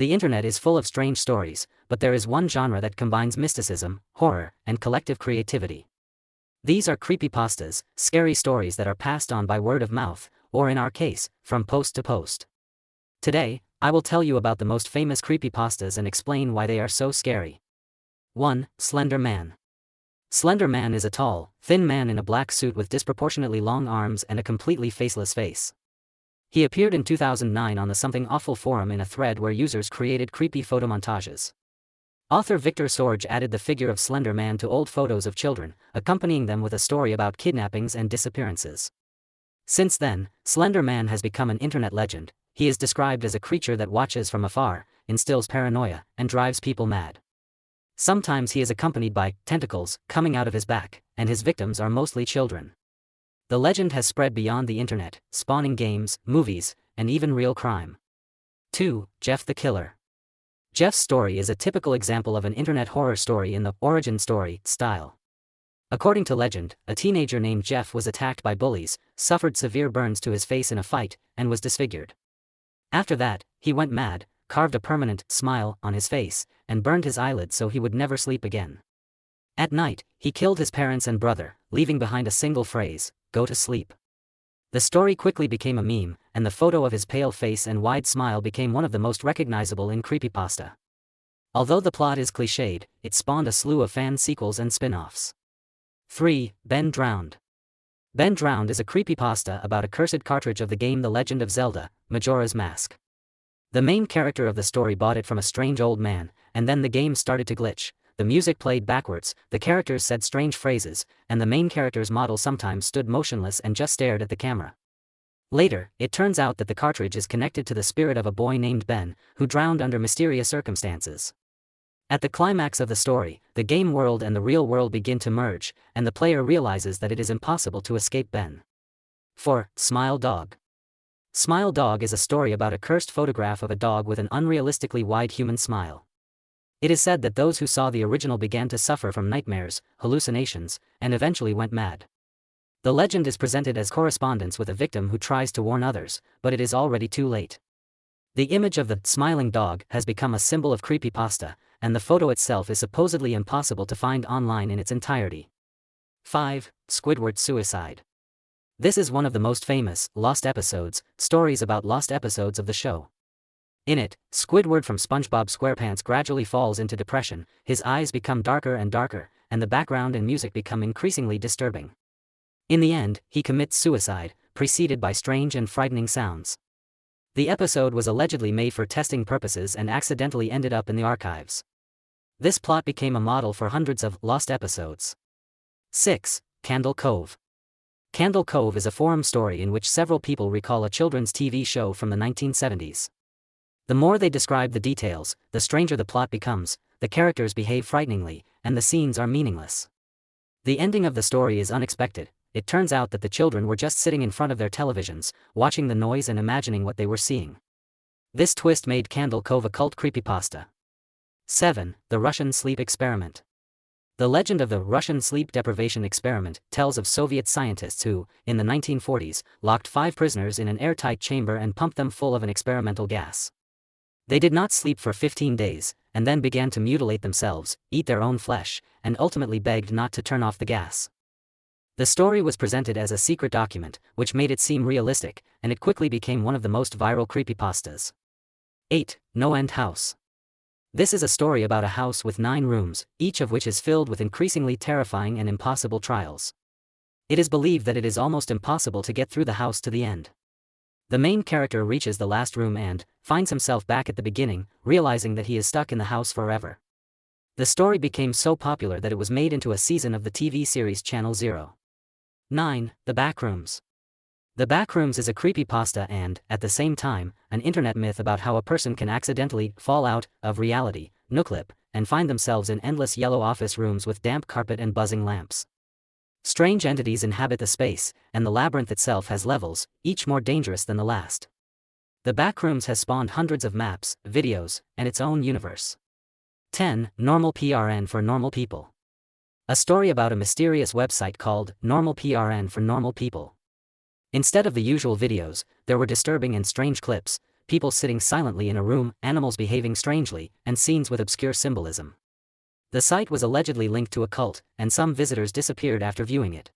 The internet is full of strange stories, but there is one genre that combines mysticism, horror, and collective creativity. These are creepypastas, scary stories that are passed on by word of mouth, or in our case, from post to post. Today, I will tell you about the most famous creepypastas and explain why they are so scary. 1. Slender Man. Slender Man is a tall, thin man in a black suit with disproportionately long arms and a completely faceless face. He appeared in 2009 on the Something Awful forum in a thread where users created creepy photomontages. Author Victor Sorge added the figure of Slender Man to old photos of children, accompanying them with a story about kidnappings and disappearances. Since then, Slender Man has become an internet legend. He is described as a creature that watches from afar, instills paranoia, and drives people mad. Sometimes he is accompanied by tentacles coming out of his back, and his victims are mostly children. The legend has spread beyond the internet, spawning games, movies, and even real crime. 2. Jeff the Killer. Jeff's story is a typical example of an internet horror story in the origin story style. According to legend, a teenager named Jeff was attacked by bullies, suffered severe burns to his face in a fight, and was disfigured. After that, he went mad, carved a permanent smile on his face, and burned his eyelids so he would never sleep again. At night, he killed his parents and brother, leaving behind a single phrase, "Go to sleep." The story quickly became a meme, and the photo of his pale face and wide smile became one of the most recognizable in creepypasta. Although the plot is cliched, it spawned a slew of fan sequels and spin-offs. 3. Ben Drowned. Ben Drowned is a creepypasta about a cursed cartridge of the game The Legend of Zelda, Majora's Mask. The main character of the story bought it from a strange old man, and then the game started to glitch. The music played backwards, the characters said strange phrases, and the main character's model sometimes stood motionless and just stared at the camera. Later, it turns out that the cartridge is connected to the spirit of a boy named Ben, who drowned under mysterious circumstances. At the climax of the story, the game world and the real world begin to merge, and the player realizes that it is impossible to escape Ben. 4. Smile Dog. Smile Dog is a story about a cursed photograph of a dog with an unrealistically wide human smile. It is said that those who saw the original began to suffer from nightmares, hallucinations, and eventually went mad. The legend is presented as correspondence with a victim who tries to warn others, but it is already too late. The image of the smiling dog has become a symbol of creepypasta, and the photo itself is supposedly impossible to find online in its entirety. 5. Squidward Suicide. This is one of the most famous, lost episodes, stories about lost episodes of the show. In it, Squidward from SpongeBob SquarePants gradually falls into depression, his eyes become darker and darker, and the background and music become increasingly disturbing. In the end, he commits suicide, preceded by strange and frightening sounds. The episode was allegedly made for testing purposes and accidentally ended up in the archives. This plot became a model for hundreds of lost episodes. 6. Candle Cove. Candle Cove is a forum story in which several people recall a children's TV show from the 1970s. The more they describe the details, the stranger the plot becomes, the characters behave frighteningly, and the scenes are meaningless. The ending of the story is unexpected. It turns out that the children were just sitting in front of their televisions, watching the noise and imagining what they were seeing. This twist made Candle Cove a cult creepypasta. 7. The Russian Sleep Experiment. The legend of the Russian sleep deprivation experiment tells of Soviet scientists who, in the 1940s, locked 5 prisoners in an airtight chamber and pumped them full of an experimental gas. They did not sleep for 15 days, and then began to mutilate themselves, eat their own flesh, and ultimately begged not to turn off the gas. The story was presented as a secret document, which made it seem realistic, and it quickly became one of the most viral creepypastas. 8. No End House. This is a story about a house with 9 rooms, each of which is filled with increasingly terrifying and impossible trials. It is believed that it is almost impossible to get through the house to the end. The main character reaches the last room and finds himself back at the beginning, realizing that he is stuck in the house forever. The story became so popular that it was made into a season of the TV series Channel Zero. 9. The Backrooms. The Backrooms is a creepypasta and, at the same time, an internet myth about how a person can accidentally fall out of reality, nooclip, and find themselves in endless yellow office rooms with damp carpet and buzzing lamps. Strange entities inhabit the space, and the labyrinth itself has levels, each more dangerous than the last. The Backrooms has spawned hundreds of maps, videos, and its own universe. 10. Normal PRN for Normal People. A story about a mysterious website called Normal PRN for Normal People. Instead of the usual videos, there were disturbing and strange clips. people sitting silently in a room, animals behaving strangely, and scenes with obscure symbolism. The site was allegedly linked to a cult, and some visitors disappeared after viewing it.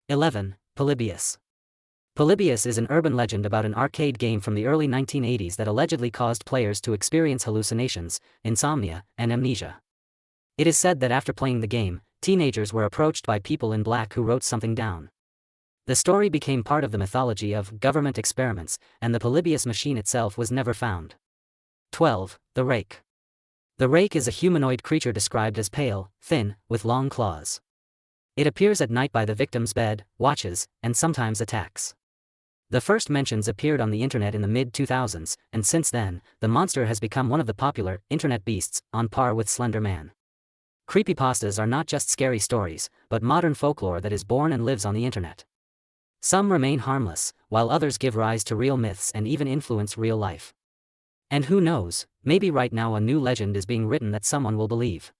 11. Palibius. Palibius is an urban legend about an arcade game from the early 1980s that allegedly caused players to experience hallucinations, insomnia, and amnesia. It is said that after playing the game, teenagers were approached by people in black who wrote something down. The story became part of the mythology of government experiments, and the Palibius machine itself was never found. 12. The Rake. The Rake is a humanoid creature described as pale, thin, with long claws. It appears at night by the victim's bed, watches, and sometimes attacks. The first mentions appeared on the internet in the mid-2000s, and since then, the monster has become one of the popular internet beasts, on par with Slender Man. Creepypastas are not just scary stories, but modern folklore that is born and lives on the internet. Some remain harmless, while others give rise to real myths and even influence real life. And who knows, maybe right now a new legend is being written that someone will believe.